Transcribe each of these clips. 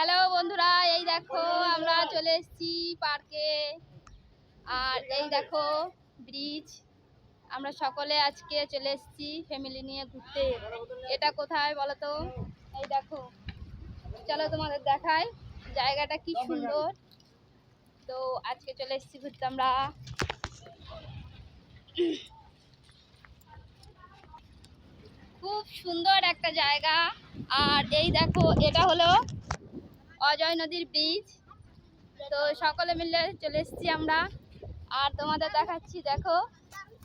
Hello বন্ধুরা, এই দেখো আমরা চলে এসেছি পার্কে। আর এই দেখো ব্রিজ। আমরা সকলে আজকে চলে এসেছি ফ্যামিলি নিয়ে ঘুরতে। এটা কোথায় বলো তো? এই দেখো, চলো তোমাদের দেখাই জায়গাটা কি সুন্দর। তো আজকে চলে এসেছি ঘুরতে আমরা। খুব সুন্দর একটা জায়গা। আর এই দেখো, এটা হলো অজয় নদীর ব্রিজ। তো সকলে মিলে চলে এসেছি আমরা। আর তোমাদের দেখাচ্ছি, দেখো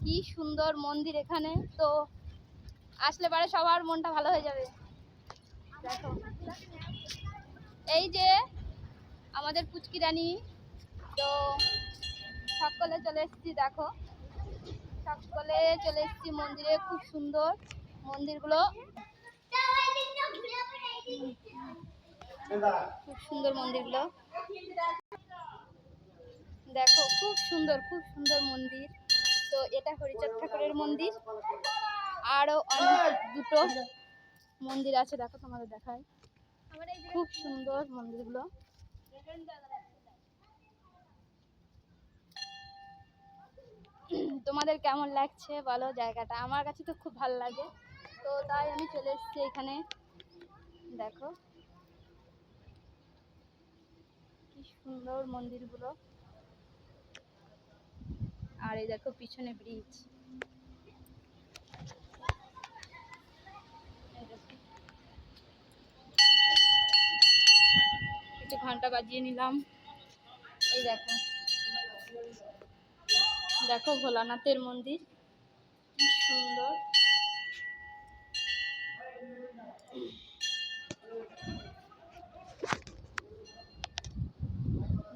কি সুন্দর মন্দির এখানে। তো আসলে পরে সবার মনটা ভালো হয়ে যাবে। দেখো, এই যে আমাদের পুচকি রানী। তো সকলে চলে এসেছি, দেখো সকলে চলে এসেছি মন্দিরে। খুব সুন্দর মন্দিরগুলো, খুব সুন্দর মন্দিরগুলো। দেখো খুব সুন্দর, খুব সুন্দর মন্দির। তো এটা হরিচাঁদ ঠাকুরের মন্দির। আরো অনেক দুটো মন্দির আছে, দেখো তোমাদের দেখায়। খুব সুন্দর মন্দিরগুলো। তোমাদের কেমন লাগছে বলো জায়গাটা? আমার কাছে তো খুব ভালো লাগে, তো তাই আমি চলে এসেছি এখানে। দেখো কি সুন্দর মন্দিরগুলো। আর এই দেখো পিছনে ব্রিজ। একটু ঘন্টা বাজিয়ে নিলাম। এই দেখো, দেখো ভোলানাথের মন্দির কি সুন্দর।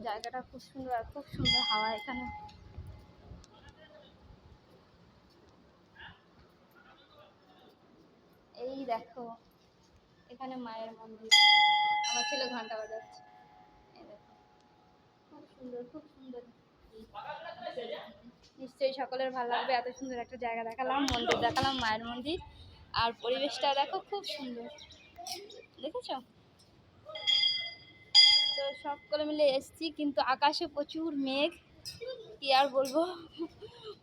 জায়গাটা খুব সুন্দর, আর খুব সুন্দর হাওয়া এখানে। এই দেখো এখানে মায়ের মন্দির। আমার ছেলে ঘন্টা বাজাচ্ছে। এই দেখো খুব সুন্দর, খুব সুন্দর। নিশ্চয়ই সকলের ভালো লাগবে। এত সুন্দর একটা জায়গা দেখালাম, মন্দির দেখালাম, মায়ের মন্দির। আর পরিবেশটা দেখো খুব সুন্দর, দেখেছো? তো সকলে মিলে এসছি, কিন্তু আকাশে প্রচুর মেঘ। কি আর বলবো,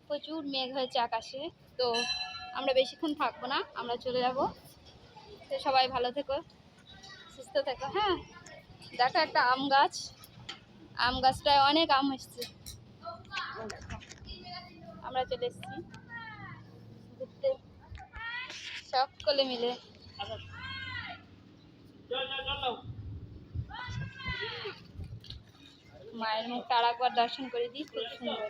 প্রচুর মেঘ হয়েছে আকাশে। তো আমরা বেশিক্ষণ থাকবো না, আমরা চলে যাব। তো সবাই ভালো থেকো, সুস্থ থেকো। হ্যাঁ, দেখো একটা আম গাছ, আম গাছটায় অনেক আম এসছে। আমরা চলে এসেছি ঘুরতে সকলে মিলে। মায়ের মুখটা আর একবার দর্শন করে দিই, খুব সুন্দর।